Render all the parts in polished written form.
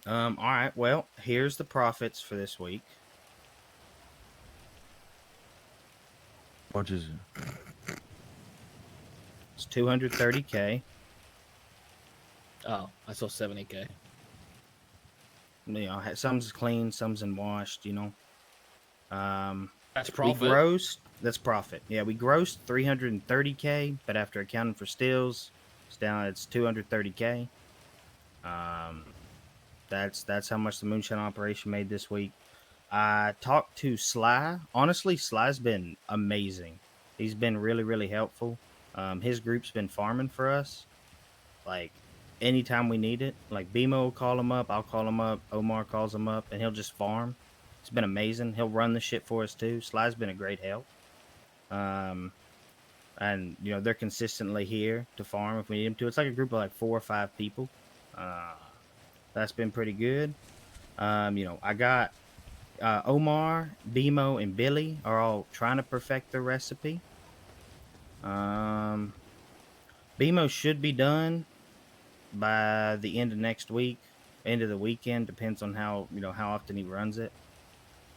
All right. Well, here's the profits for this week. What is it? It's 230K. Oh, I saw 70K. You know, some's clean, some's in washed. You know. That's We profit. grossed. That's profit. Yeah, we grossed 330K, but after accounting for steals, it's down. It's 230K. That's how much the Moonshine operation made this week. I talked to Sly. Honestly, Sly's been amazing. He's been really, really helpful. His group's been farming for us. Like anytime we need it. Like BMO will call him up, I'll call him up, Omar calls him up, and he'll just farm. It's been amazing. He'll run the shit for us too. Sly's been a great help. Um, and you know they're consistently here to farm if we need them to. It's like a group of like 4 or 5 people. That's been pretty good. You know, I got Omar, BMO, and Billy are all trying to perfect their recipe. BMO should be done by the end of next week, end of the weekend, depends on how how often he runs it.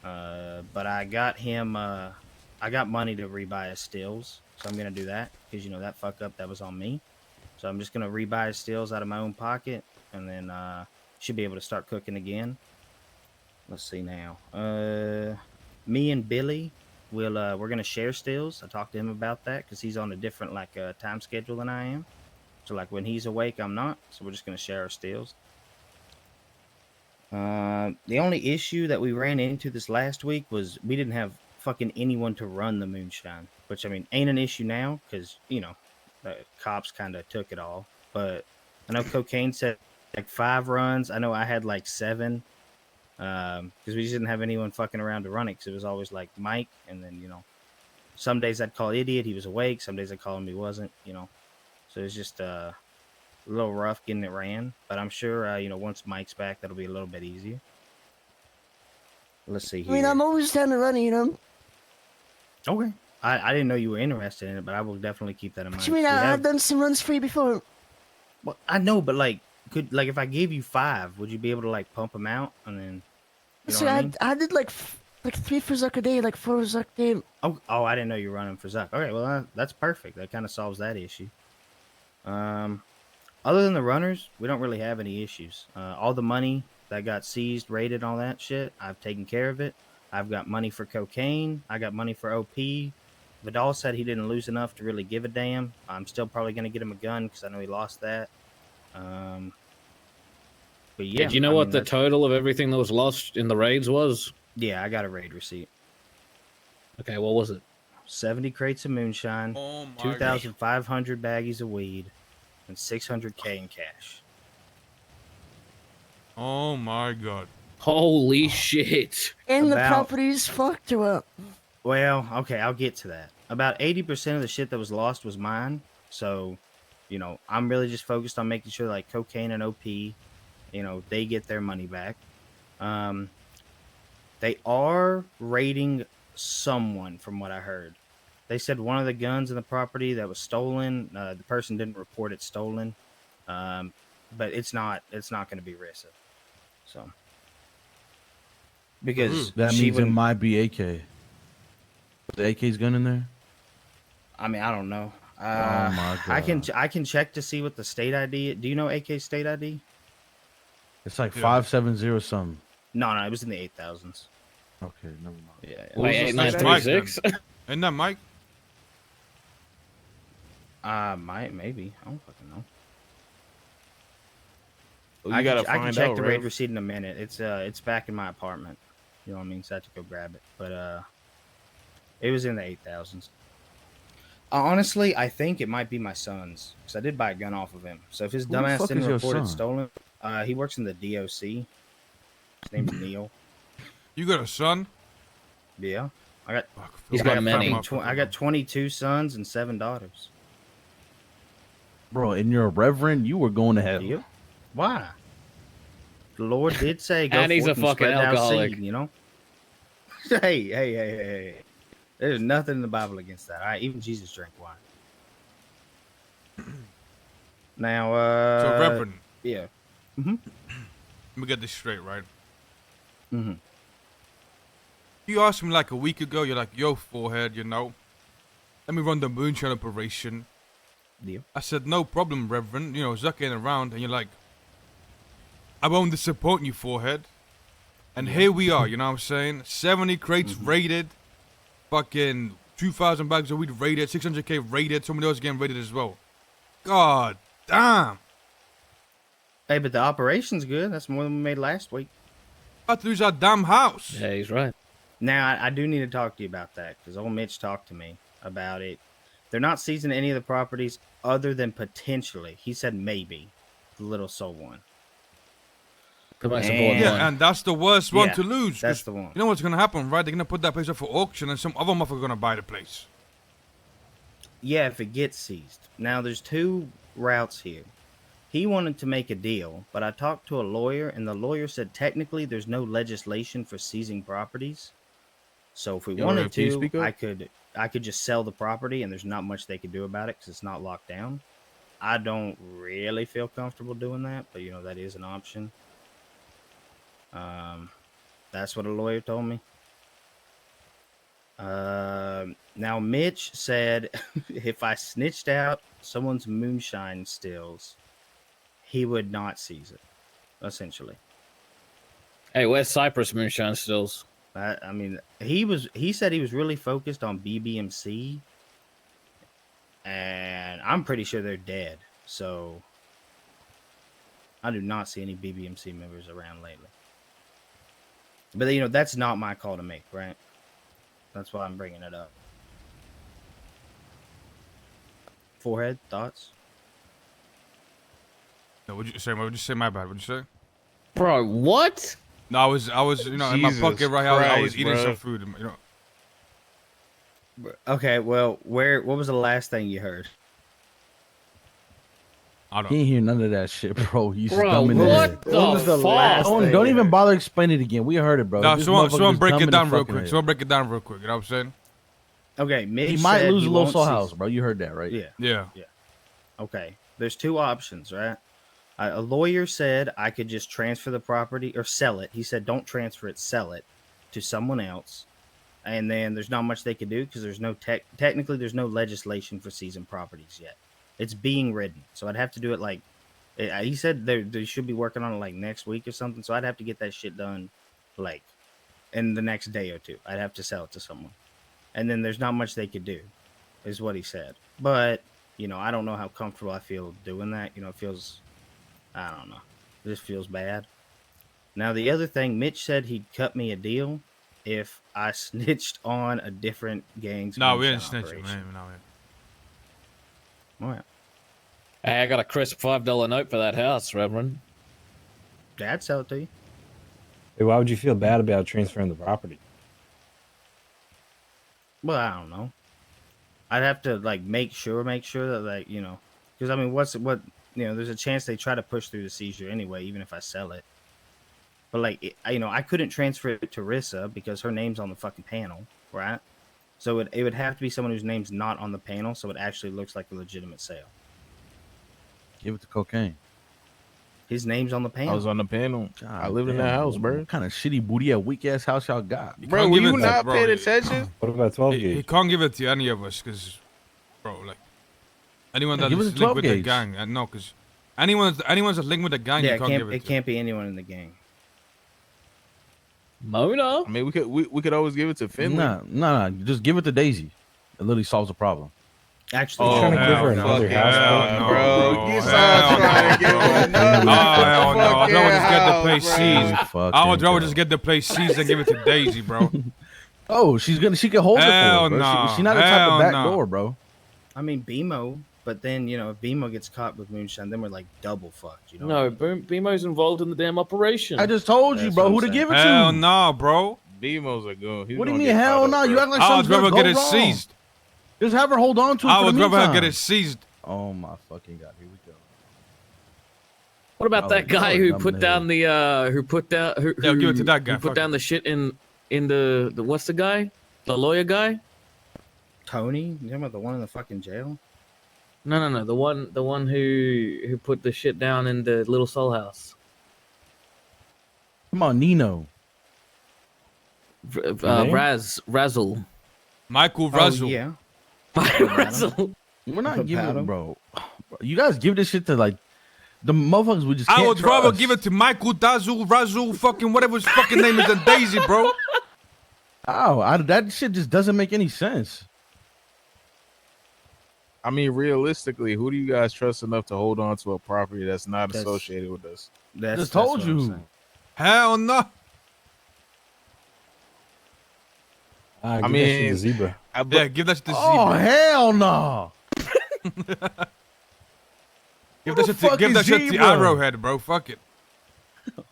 But I got him. I got money to rebuy his stills, so I'm gonna do that because you know that fuck up that was on me. So I'm just gonna rebuy his stills out of my own pocket, and then should be able to start cooking again. Let's see now. Me and Billy will we're gonna share stills. I talked to him about that because he's on a different like time schedule than I am. So like when he's awake, I'm not. So we're just gonna share our stills. The only issue that we ran into this last week was we didn't have fucking anyone to run the Moonshine, which I mean ain't an issue now because you know the cops kind of took it all. But I know Cocaine said like 5 runs. I know I had like 7 because we just didn't have anyone fucking around to run it because it was always like Mike, and then you know some days I'd call Idiot, he was awake. Some days I'd call him, he wasn't. You know, so it's just a little rough getting it ran. But I'm sure you know once Mike's back, that'll be a little bit easier. Let's see here. I mean, I'm always down to run, you know. Okay. I didn't know you were interested in it, but I will definitely keep that in mind. What you mean? I've done some runs for you before. Well, I know, but like, if I gave you 5, would you be able to like pump them out and then? You know See, what I mean? I did like 3 for Zuck a day, like 4 Zuck a day. Oh, I didn't know you were running for Zuck. Okay, well that's perfect. That kind of solves that issue. Other than the runners, we don't really have any issues. All the money that got seized, raided, all that shit, I've taken care of it. I've got money for Cocaine. I got money for OP. Vidal said he didn't lose enough to really give a damn. I'm still probably going to get him a gun because I know he lost that. But yeah. Do you know what the total of everything that was lost in the raids was? Yeah, I got a raid receipt. Okay, what was it? 70 crates of moonshine, Oh my 2,500 baggies of weed, and 600K in cash. Oh my god. Holy shit. And the property's fucked or what? Well, okay, I'll get to that. About 80% of the shit that was lost was mine. So, you know, I'm really just focused on making sure like Cocaine and OP, you know, they get their money back. They are raiding someone from what I heard. They said one of the guns in the property that was stolen, the person didn't report it stolen. But it's not going to be Rissa. So because that means it might be AK. The AK's gun in there? I mean, I don't know. Oh my god! I can check to see what the state ID. Do you know AK state ID? It's like 570 something. No, it was in the 8,000s. Okay, never mind. Yeah. Wait, 8936? Isn't that Mike? Maybe. I don't fucking know. Well, I can check the raid receipt in a minute. It's back in my apartment. You know what I mean? So I had to go grab it. But it was in the 8,000s. Honestly, I think it might be my son's because I did buy a gun off of him. So if his dumbass didn't report it stolen, he works in the DOC. His name's Neil. You got a son? Yeah, I got. He's got many. I got 22 sons and 7 daughters. Bro, and you're a reverend. You were going to heaven. You? Why? The Lord did say, "Go and he's a forth and fucking spread alcoholic." Seed, you know. Hey! There's nothing in the Bible against that. All right, even Jesus drank wine. Now, So Reverend. Yeah. me get this straight, right? Mm-hmm. You asked me like a week ago. You're like, yo, forehead, you know, let me run the Moonshine operation. Deal. I said, no problem, Reverend. You know, Zuck ain't around, and you're like, I won't disappoint you, forehead. And here we are, you know what I'm saying? 70 crates raided, fucking 2,000 bags of weed raided, 600K raided, so many others getting raided as well. God damn. Hey, but the operation's good. That's more than we made last week. About to lose our damn house. Yeah, he's right. Now, I do need to talk to you about that because old Mitch talked to me about it. They're not seizing any of the properties other than potentially. He said maybe the Little Soul one. The most And- important Yeah, one. and that's the worst one Yeah, to lose. that's 'cause the one. You know what's gonna happen, right? They're gonna put that place up for auction, and some other motherfucker gonna buy the place. Yeah, if it gets seized. Now, there's two routes here. He wanted to make a deal, but I talked to a lawyer, and the lawyer said technically there's no legislation for seizing properties. So if we Yo, wanted Rev, can you to, speak up? I could just sell the property, and there's not much they could do about it because it's not locked down. I don't really feel comfortable doing that, but you know that is an option. That's what a lawyer told me. Now Mitch said if I snitched out someone's moonshine stills, he would not seize it. Essentially, Hey, where's Cypress Moonshine stills? I mean, he said he was really focused on BBMC, and I'm pretty sure they're dead. So I do not see any BBMC members around lately. But you know, that's not my call to make, right? That's why I'm bringing it up. Forehead thoughts? No, what'd you say? What'd you say? My bad. What'd you say? Bro, what? No, I was, you know, in my Jesus pocket right here. I was Christ, eating bro. some food, you know. Okay, well, what was the last thing you heard? I don't. He ain't hear none of that shit, bro. You Bro, dumb in the head. what What was the the fuck? last Don't, thing don't you even heard? bother explaining it again. We heard it, bro. No, This someone motherfucker's break dumb it in the down real fucking quick. head. Someone break it down real quick. You know what I'm saying? Okay, Mitch He might said lose he a little won't soul seize house, it. bro. You heard that, right? Yeah. Yeah. Okay, there's two options, right? A lawyer said I could just transfer the property or sell it. He said don't transfer it, sell it to someone else. And then there's not much they could do because there's no technically there's no legislation for seizing properties yet. It's being written, so I'd have to do it like he said they should be working on it like next week or something. So I'd have to get that shit done like in the next day or two. I'd have to sell it to someone, and then there's not much they could do, is what he said. But you know, I don't know how comfortable I feel doing that. You know, it feels, I don't know, this feels bad. Now the other thing, Mitch said he'd cut me a deal if I snitched on a different gang's No, we moonshine didn't snitch, operation. man. No, All right. Hey, I got a crisp $5 note for that house, Reverend. Dad sell it to you. Hey, why would you feel bad about transferring the property? Well, I don't know. I'd have to like make sure that like, you know, because I mean, what you know, there's a chance they try to push through the seizure anyway, even if I sell it. But like, you know, I couldn't transfer it to Rissa because her name's on the fucking panel, right? So it would have to be someone whose name's not on the panel, so it actually looks like a legitimate sale. Give it to cocaine. His name's on the I panel. was on the panel. God I lived in damn, that house, bro. What kind of shitty booty ass weak ass house y'all got? Bro, can't were give you it to- not bro, paying he- attention? What about 12 He gauge? can't give it to any of us because, bro, like anyone Yeah, that give it is to linked with 12 the gauge. gang, no, because anyone's that's linked with the gang, Yeah, you can't give it it to. can't be anyone in the gang. Mona? I mean, we could always give it to Finley. Nah. Just give it to Daisy. It literally solves the problem. Actually, trying to give her no. another Hell house, no, bro. You saw Hell trying to no, give bro. her another Oh, hell no. I'd rather just get the place fucking seized. house, Fuck I would that, rather bro. just get the place seized and give it to Daisy, bro. Oh, she can hold it for Hell us, bro. no. She not the type Hell of back no. door, bro. I mean, BMO, but then, you know, if BMO gets caught with moonshine, then we're like double fucked, you know? No, BMO's involved in the damn operation. I just told you, That's bro, what who I'm to saying. give it Hell to. no, bro. Bemo's a goon. He's What do you gonna mean, get hell caught no? up, You bro. act like I would something's rather gonna get go it wrong. seized. Just have her hold on to it I for would the rather meantime. get it seized. Oh my fucking god, here we go. What about Oh, that guy no, who I'm put in down the who put down who, Yeah, give it to that guy, who put fuck down it. the shit in the what's the guy? The lawyer guy? Tony? You talking about the one in the fucking jail? No. The one who put the shit down in the Little Soul House. Come on, Nino. name? Razzle. Michael Oh, Russell. yeah. Razzle. We're not About giving, him. bro. You guys give this shit to like the motherfuckers. We just I can't would rather trust. give it to Michael Dazzle, Razzle, fucking whatever his fucking name is than Daisy, bro. Ow, that shit just doesn't make any sense. I mean, realistically, who do you guys trust enough to hold on to a property that's not That's- associated with us? Just told what I'm you. saying. Hell no. I mean, mean, zebra. Yeah, give that shit to Oh Zebra. hell no! Give Who that the shit to, fuck give is that shit to Zebra? Arrowhead, bro. Fuck it.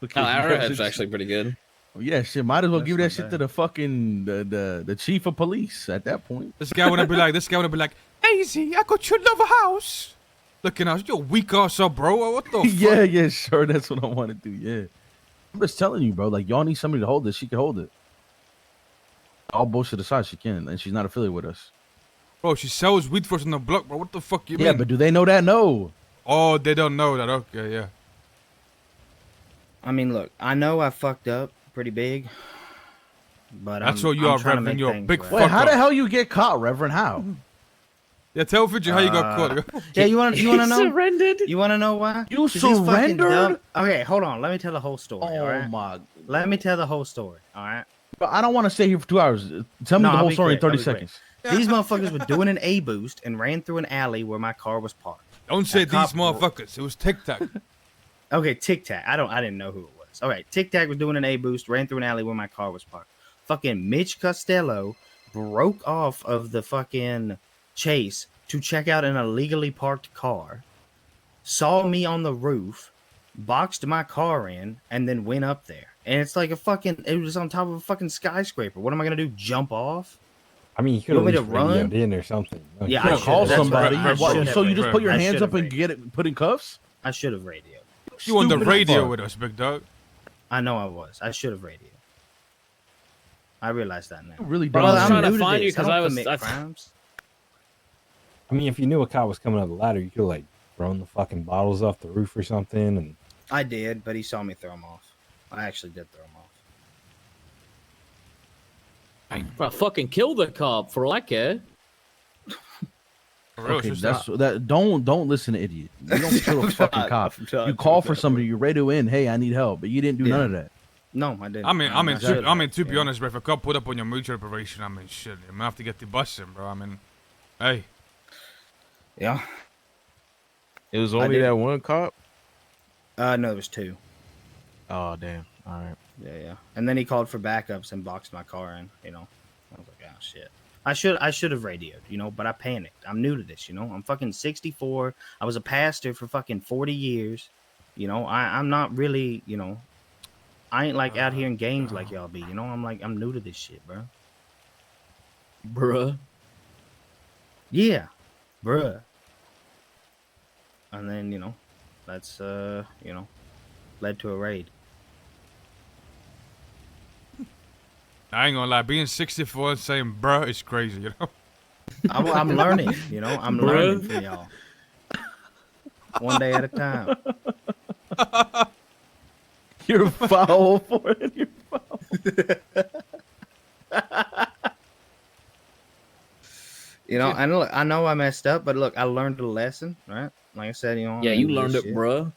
Okay, Arrowhead's actually pretty good. Yeah, shit. Might as well That's give that not shit bad. to the fucking the chief of police at that point. This guy would be like, Daisy, I got you another house. Looking out, you're weak ass up, bro. What the fuck? Yeah, sure. That's what I want to do. Yeah, I'm just telling you, bro. Like y'all need somebody to hold this. She can hold it. All bullshit aside, she can, and she's not affiliated with us. Bro, she sells weed for us on the block, bro. What the fuck you Yeah, mean? but do they know that? No. Oh, they don't know that. Okay, yeah. I mean, look, I know I fucked up pretty big, but That's I'm, what you I'm are, trying to Reverend. make You're a things big right. Wait, Fuck how up. the hell you get caught, Reverend? How? Yeah, tell Fidget how you got caught. Yeah, you want to know? Surrendered. You want to know why? You 'Cause he's fucking surrendered? dumb. Okay, hold on. Let me tell the whole story. all Oh right? my! Let me tell the whole story. All right. But I don't want to stay here for 2 hours. Tell me No, the I'll whole be story in quick, 30 I'll be quick. seconds. These motherfuckers were doing an A boost and ran through an alley where my car was parked. Don't say That cop- these motherfuckers. It was Tic Tac. Okay, Tic Tac. I didn't know who it was. All right, Tic Tac was doing an A boost, ran through an alley where my car was parked. Fucking Mitch Costello broke off of the fucking chase to check out an illegally parked car, saw me on the roof, boxed my car in, and then went up there. And it's like it was on top of a fucking skyscraper. What am I gonna do? Jump off? I mean, you could You at want me least to run? radioed in or something. No, Yeah, you I Yeah, could've- call should've. That's somebody. right. I What, should've, so you just put your I hands should've up and radioed. get it put in cuffs? I should have radioed. You on the Stupid as radio fuck. with us, big dog. I know I was. I should have radioed. I realize that now. You really Bro, don't. I was I'm trying to new find you this. 'cause don't I was- commit I- crimes. I mean, if you knew a cop was coming up the ladder, you could have like thrown the fucking bottles off the roof or something. And I did, but he saw me throw him off. I actually did throw him off. Bro, fucking kill the cop for all I care. For real, Okay, it's that's not. that. Don't listen to idiot. You don't kill a fucking cop. You call for somebody. You radio in. Hey, I need help, but you didn't do none of that. No, I didn't. I mean, should've, to be yeah. honest, bro, if a cop put up on your mutual probation, I mean, shit, you might have to get the bus in, bro. I mean, hey, Yeah. It was I only did. that one cop. No, it was two. Oh damn! All right. Yeah. And then he called for backups and boxed my car in. I was like, oh shit. I should have radioed, but I panicked. I'm new to this, I'm fucking 64. I was a pastor for fucking 40 years. I'm not really, I ain't like out here in gangs like y'all be, I'm new to this shit, bro. Bruh. Yeah, bruh. And then, that's, led to a raid. I ain't gonna lie, being 64 and saying bruh is crazy, I'm learning, I'm learning from y'all. One day at a time. You're foul for it. You're foul. I know I messed up, but look, I learned a lesson, right? Like I said, Yeah, I'm you new to learned this it, shit. bruh.